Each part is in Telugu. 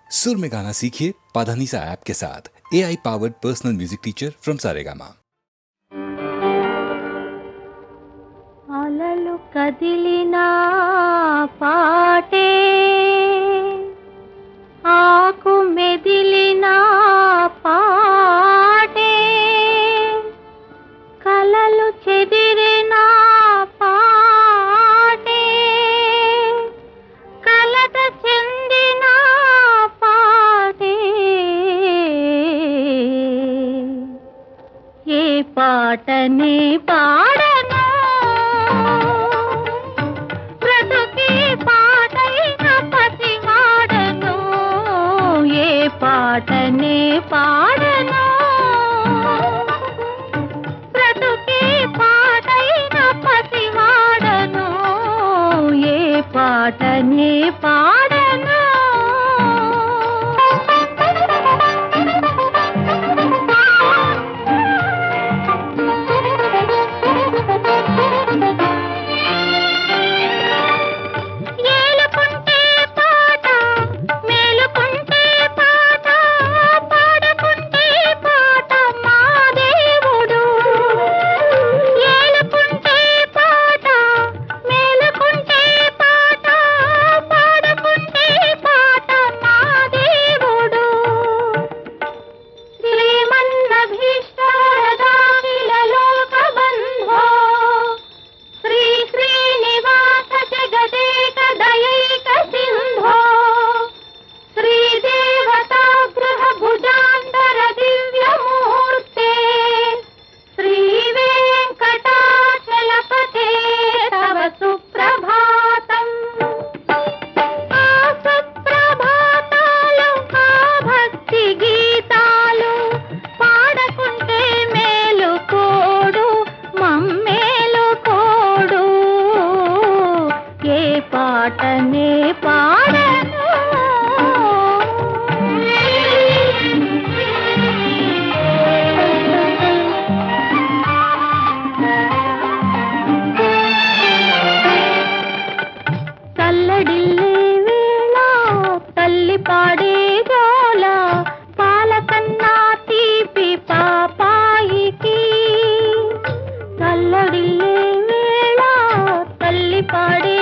सुर में गाना सीखिए पाधानीसा ऐप के साथ। AI powered personal music teacher from Saregama. అలలు కదిలినా పాటే ఆకు మెదిలినా పాటే కలలు చెదిరినా పాటే కలత చెందినా పాటే ఏ పాటనే పాడను పాటనే పాడను బ్రతుకే పాటైన పసివాడను ఏ పాటనే పాడను పాటనే పాడను తల్లడిల్లే వేళ తల్లి పాడే గోల పాలకన్నా తీపి పాపాయికి తల్లడిల్లే వేళ తల్లి పాడే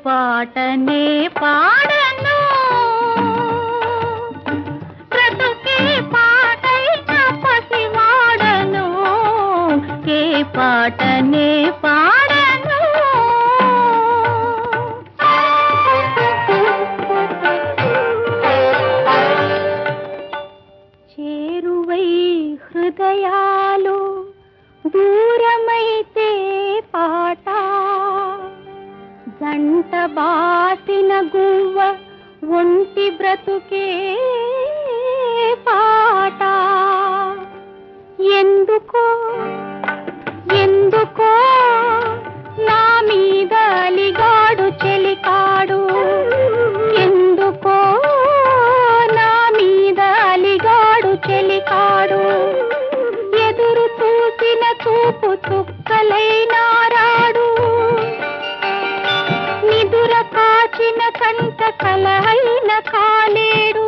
పాటనే పాడను బ్రతుకే పాటైన పసివాడను ఏ పాటనే పాడను చేరువై హృదయాలు దూరమైతే పాట జంట బాసిన గువ్వ ఒంటి బ్రతుకే పాట ఎందుకో ఎందుకో నా మీద అలిగాడు చెలికాడు ఎందుకో నా మీద అలిగాడు చెలికాడు ఎదురు చూసిన చూపు చుక్కలైనారాడు నిదుర కాచిన కంట కలహైన కాలేడు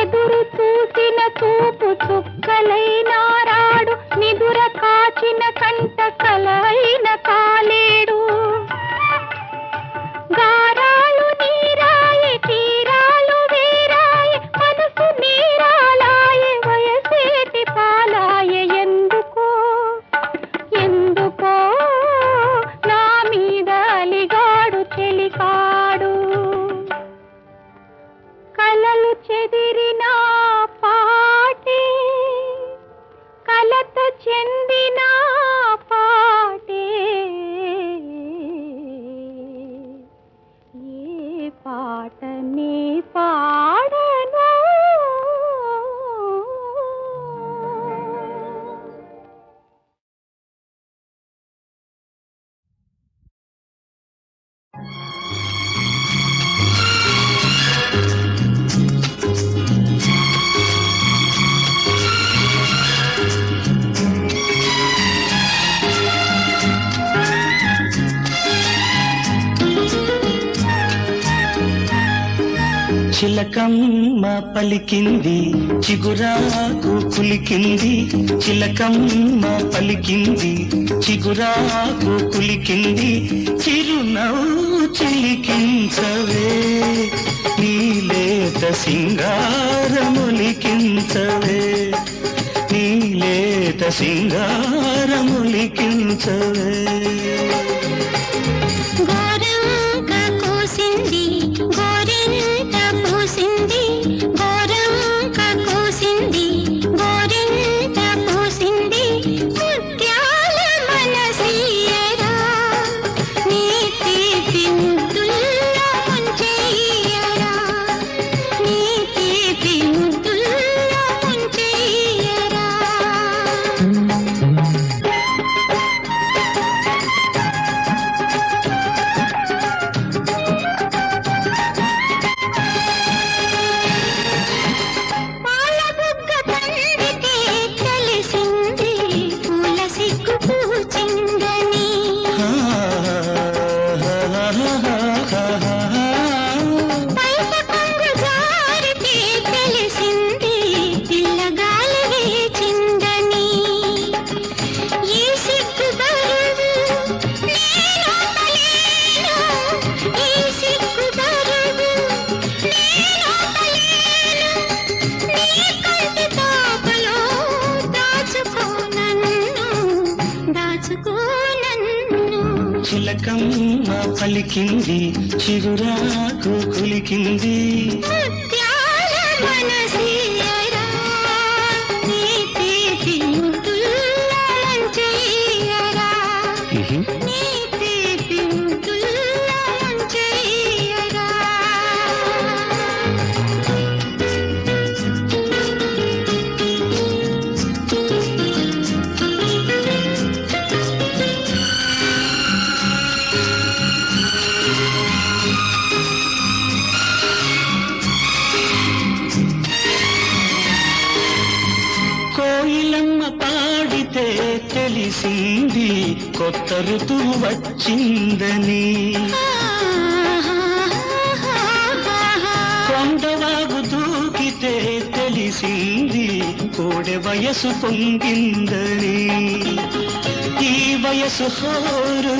ఎదురు చూసిన చూపు చుక్కలైనారాడు నిదుర కాచిన కంట కలహైన కాలేడు గారాలు నీరాయి తీరాలు వీరాయి మనసు నీరాలాయే వయసేటి పాలాయే ఎందుకో ఎందుకో నా మీద అలిగాడు చెలికాడు కలలు చెదిరినా చిలకమ్మ పలికింది చిగురాకు కులికింది, చిలకమ్మ పలికింది చిగురాకు కులికింది, చిరునవ్వు చిలికించవే నీలేత సింగారములికించవే, నీలేత సింగారములికించవే. గోరంక కోసింది గోరింట పూసింది, గోరంక కోసింది గోరింట పూసింది, ముత్యాల మనసీయరా నీ తీపి ముద్దుల్లో ముంచెయ్యరా, నీ తీపి ముద్దుల్లో ముంచెయ్యరా. పాల బుగ్గ తండ్రికి తెలిసింది పూల సిగ్గు పూచిందని, బయట కొంగు జారికి తెలిసింది పిల్లగాలి వేచిందని, ఈ సిగ్గు బరువు నేనోపలేను, ఈ సిగ్గు బరువు నేనోపలేను, నీ కంటి తాపలో దాచుకో నన్ను, దాచుకో నన్ను. చిలకమ్మ పలికింది చిగురాకు కులికింది, ముత్యాల మనసీయరా నీ తీపి ముద్దుల్లో ముంచెయ్యరా, నీ తీపి ముద్దుల్లో ముంచెయ్యరా. కోయిలమ్మ పాడితే తెలిసింది కొత్త ఋతువు వచ్చిందని, కొండవాగు దూకితే తెలిసింది కోడె వయసు పొంగిందని, ఈ వయసు హోరు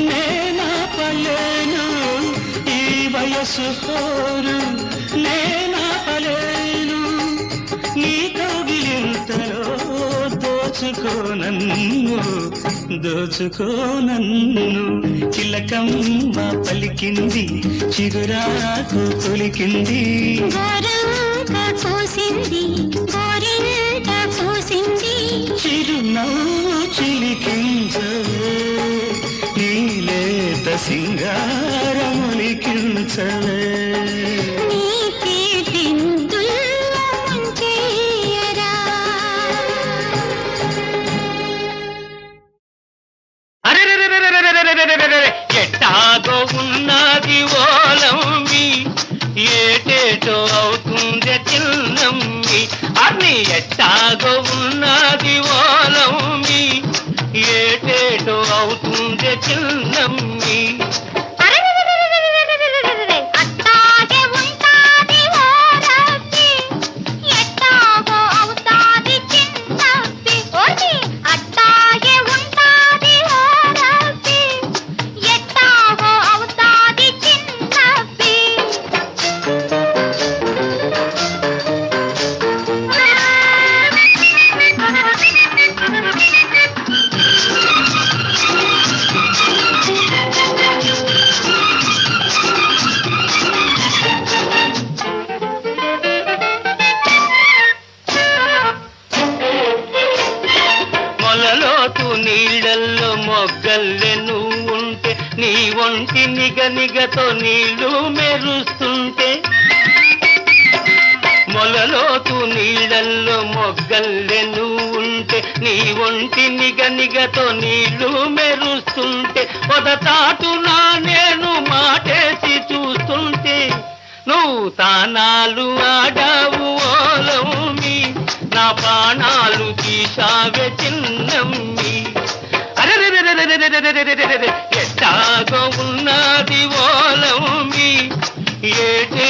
నేనాపలేను, ఈ వయసు హోరు నేనాపలేను, నీ కౌగిలింతలో దోచుకో నన్ను, దోచుకో నన్ను. చిలకమ్మ పలికింది చిగురాకు తొలికింది, గోరంక కోసింది గోరింట పూసింది, చిరునవ్వు చిలికించవే నీలేత సింగారములికించవే. నీ తీపి ముద్దుల్లో ముంచెయ్యరా. ఎట్టాగో ఉన్నది ఓలమ్మి, ఏటేటో అవుతుంది చిన్నమ్మి, అన్ని ఎట్టాగో ఉన్నది ఓలమ్మి, ఏటేటో అవుతుంది చిన్నమ్మి. అట్టాగే ఉంటాది ఓ రబ్బీ, ఎట్టాగో అవుతాది చిన్నబ్బి, ఓయ్ అట్టాగే ఉంటాది ఓ రబ్బీ, ఎట్టాగో అవుతాది చిన్నబ్బి. మొలలోతు నీళ్ళల్లో మొగ్గల్లే నువ్వుంటే, నీ ఒంటి నిగనిగతో నీళ్లు మెరుస్తుంటే, మొలలోతు నీళ్ళల్లో మొగ్గల్లే నువ్వుంటే, నీ ఒంటి నిగనిగతో నీళ్లు మెరుస్తుంటే, పొదతాటునా నేను మాటేసి చూస్తుంటే, నువ్వు తానాలు ఆడావు ఓలమ్మి, నా ప్రాణాలు తీశావే చిన్నమ్మి. ఎట్టాగో ఉన్నది ఓలమ్మి, ఏటే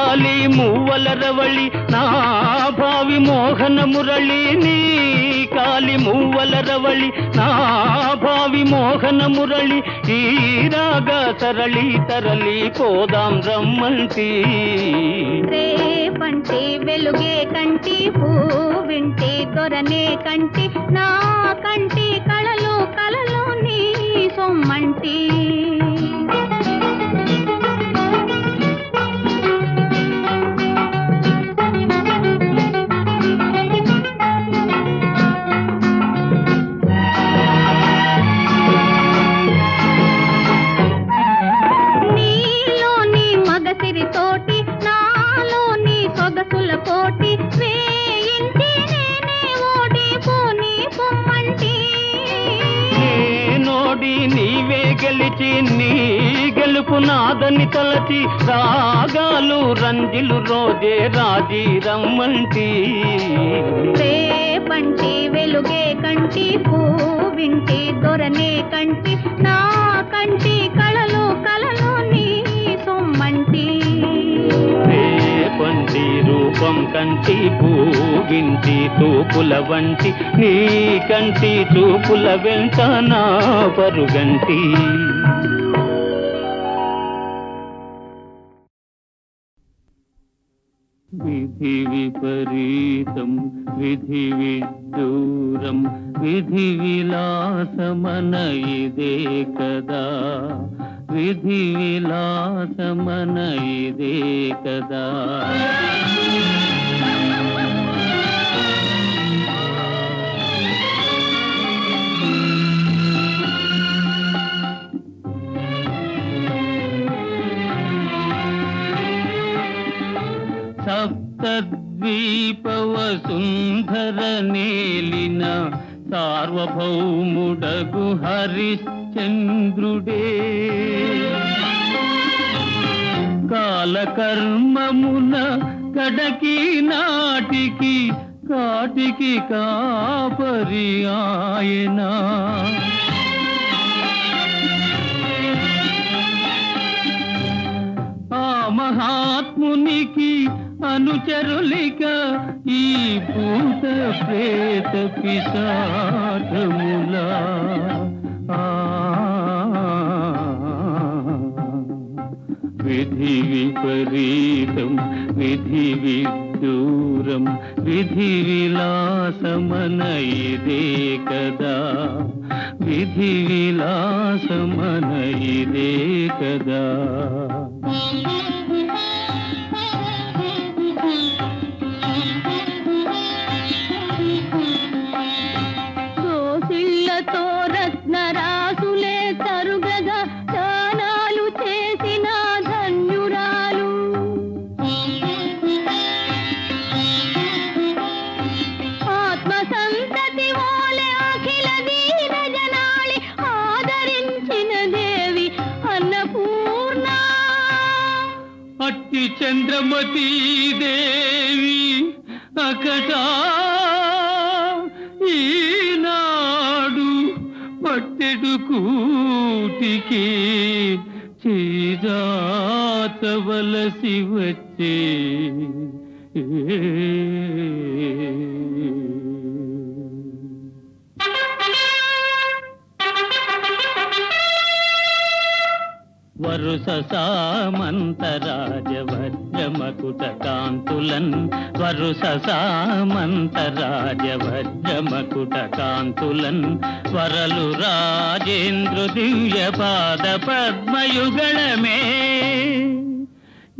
కాలి మువ్వల రవళి నా భావి మోహన మురళి నీ కాలి మువ్వల రవళి నా భావి మోహన మురళి ఈ రాగా తరళి తరలి పోదాం రమ్మంటి రేపంటే వెలుగే కంటి పూవింటే దొరనే కంటి నా కంటి కళలు కళలు నీ సొమ్మంటి గెలిచి నీ గెలుపు నాదని తలచి రాగాలు రంజిలు రోజే రాజీ రమ్మంటి రేపంటి వెలుగే కంటి పూవింటి దొరనే కంటి నా కంటి కళలు కళలు నీ సొమ్మంటి రేపంటి రూపం కంటి పూవింటి తూపుల వంటి నీ కంటి చూపుల వెంట నా పరుగంటి విధి విపరీతం విధి విడ్డూరం విధి విలాసమన ఇదే కదా విధి విలాసమన ఇదే కదా సప్తద్వీపవసుంధర నేలిన సార్వభౌముడగు హరిశ్చంద్రుడే కాలకర్మమున కడకి నాటికి కాటికి కాపరి ఆయనా ఆ మహాత్మునికి అనుచరులిక ఈ భూత ప్రేత పిశాచములా విధి విపరీతం విధి విదూరం విధి విలాసమన ఇదే కదా విధి విలాసమన ఇదే కదా దోసిళ్లతో రత్నరాసులే తరుగగా దానాలు చేసిన ధన్యురాలు ఆత్మ సంతతి ఓలే అఖిల వీర జనాళి ఆదరించిన దేవి అన్నపూర్ణ అట్టి చంద్రమతీ దేవి అకటా ఈనాడు పట్టెడు కూటికి చేజాతవలసి వచ్చే వరుస సామంత రాజవజ్రమకుట కాంతులన్ వరుస సామంత రాజవజ్రమకుట కాంతులన్ వరలు రాజేంద్ర దివ్య పాద పద్మయుగళమే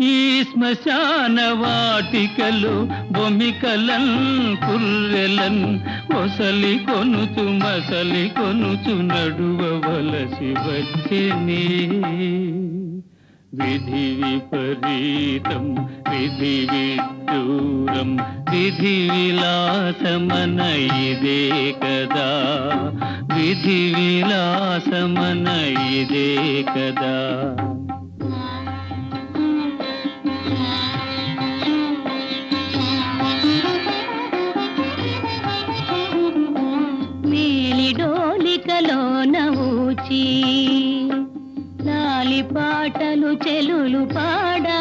ఈ శ్మశాన వాటికలు బొమికలన్ పుర్రెలన్ ఒసలి కొనుచు మసలి కొనుచు నడువవలసి వచ్చేనే విధి విపరీతం విధి విదూరం విధి విలాసమన ఇదే కదా విధి విలాసమన ఇదే కదా మేలిడోలికలోన ఊచి లాలి పాటలు చెలులు పాడా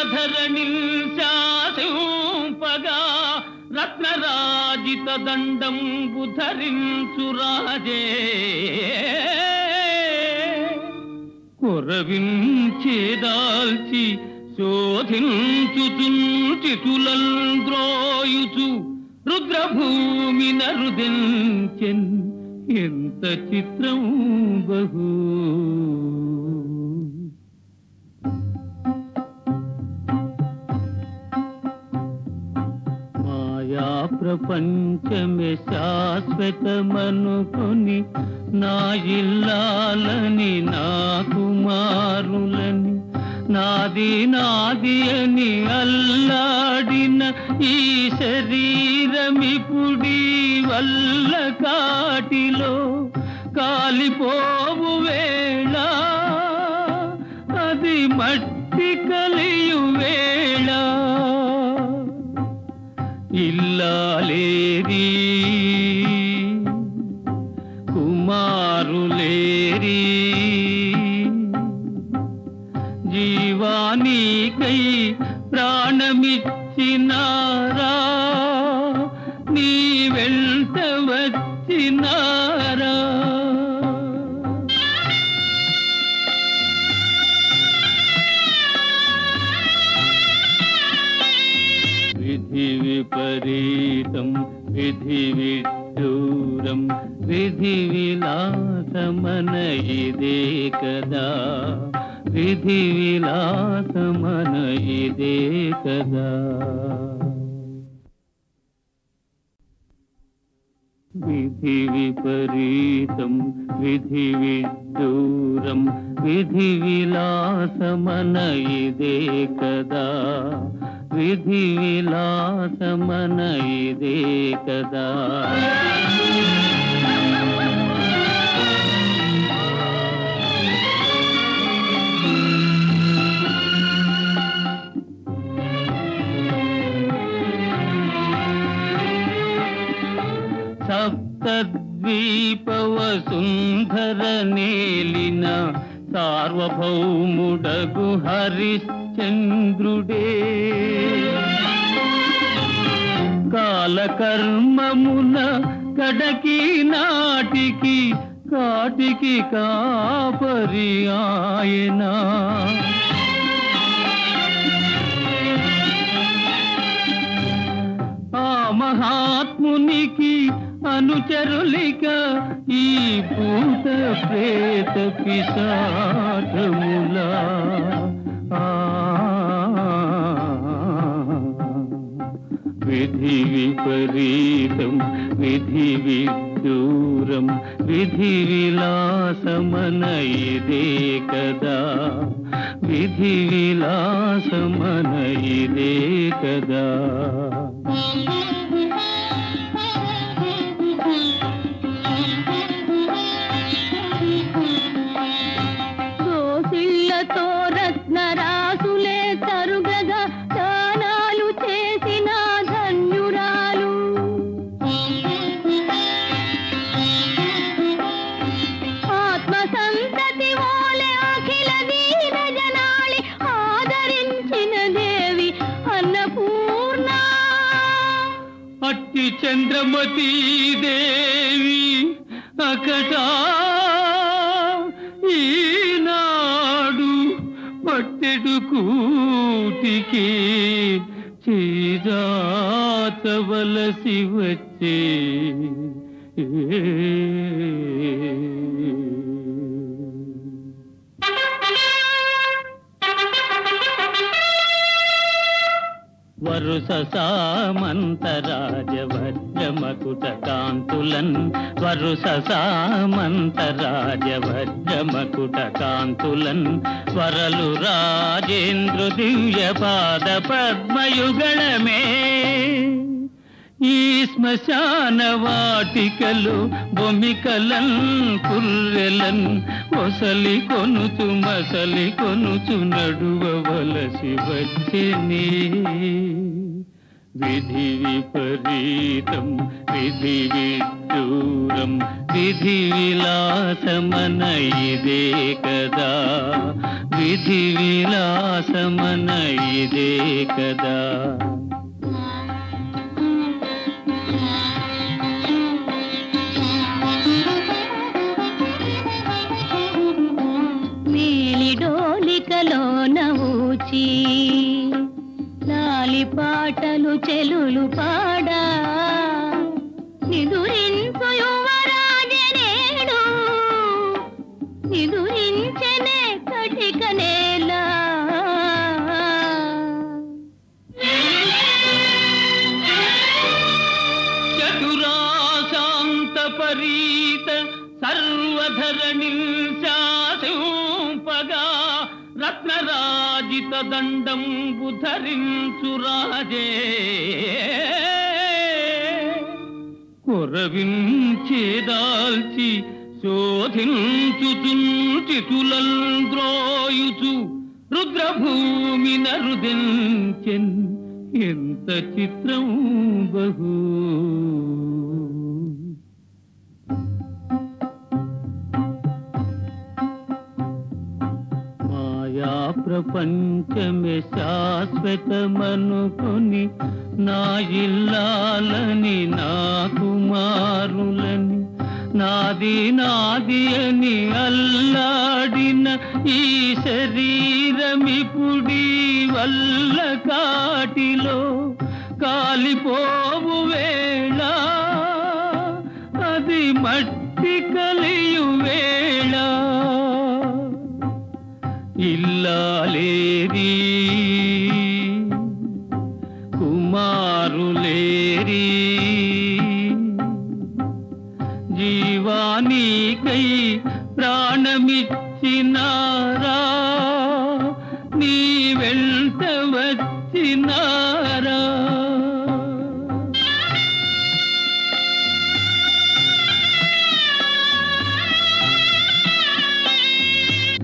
దేవధరణి శాసింపగా రత్నరాజిత దండంబు ధరించురాజే కొరవించేదాల్చి శోధించుతుల్చితులంద్రోయుచు రుద్రభూమి నరుదెంచెన్ ఎంత చిత్రం బహు మాయా ప్రపంచమే శాశ్వతమనుకొని నా ఇల్లాలని నా కుమారులని నాది నాది అని అల్లాడిన ఈ శరీరమిపుడి వల్ల కాటిలో కాలిపోవు వేళ అది మట్టి కలియు వేళ ఇల్లాలేరి కుమారులేరి జీవానికై ప్రాణమిచ్చినారా నీ వెంట వచ్చినారా విధి విపరీతం విధి విడ్డూరం విధి విలాసమన ఇదే కదా విధి విలాసమన ఇదే కదా విధి విపరీతం విధి విడ్డూరం విధి విలాసమన ఇదే కదా విధి విలాసమన ఇదే కదా సప్తద్వీపవసుంధర నేలిన సార్వభౌముడగు హరిశ్చంద్రుడే కాలకర్మమున కడకి నాటికి కాటికి కాపరి ఆయనా ఆ మహాత్మునికి అనుచరులిక ఈ భూత ప్రేత పిశాచములా విధి విపరీతం విధి విదూరం విధి విలాసమన ఇదే కదా విధి విలాసమన ఇదే కదా సోసిళ్లతో రత్నరాసులే తరుగగా దానాలు చేసిన ధన్యురాలు ఆత్మ సంతతి ఓలే అఖిల దీన జనాళి ఆదరించిన దేవి అన్నపూర్ణ అట్టి చంద్రమతీ దేవి అకటా ఈనాడు పట్టెడు కూటికి చీజాతవలసి వచ్చే వరుస సామంతరాజ వజ్రమకుట కాంతులన్ వరుస సామంతరాజ వజ్రమకుట కాంతులన్ వరలు రాజేంద్ర దివ్య పాద పద్మయుగళమే ఈ శ్మశాన వాటికలు బొమికలన్ పుర్రెలన్ ఒసలి కొనుచు మసలి కొనుచు నడువవలసి వచ్చేనే విధి విపరీతం విధి విడ్డూరం విధి విలాసమన ఇదే కదా, విధి విలాసమన ఇదే కదా. మేలిడోలికలోన ఊచి లాలి పాటలు చెలులు పాడా నిదురించు యువరాజనేడు నిదురించెనే కటిక నేల. చతురాశాంత పరీత సర్వధరణి శాసింపగా రత్నరాజిత దండంబు ధరించు రాజే, కొరవించేదాల్చి శోధించుచుంచితులంద్రోయుచు రుద్రభూమి నరుదెంచెన్ ఎంత చిత్రం బహు. మాయా ప్రపంచమే శాశ్వతమనుకొని నా ఇల్లాలని నా కుమారులని నాది నాది అని అల్లాడిన ఈ శరీరమిపుడి వల్ల కాటిలో కాలిపోవు వేళ, అది మట్టి కలియు వేళ. ఇల్లాలేరి కుమారులేరి జీవానికై ప్రాణమిచ్చినారా, నీ వెంట వచ్చినారా.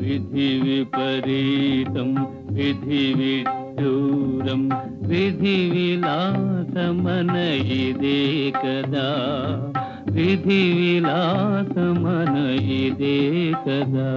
విధి విపరీతం విధి విడ్డూరం విధి విలాసమన ఇదే కదా, విధి విలాసమన ఇదే కదా.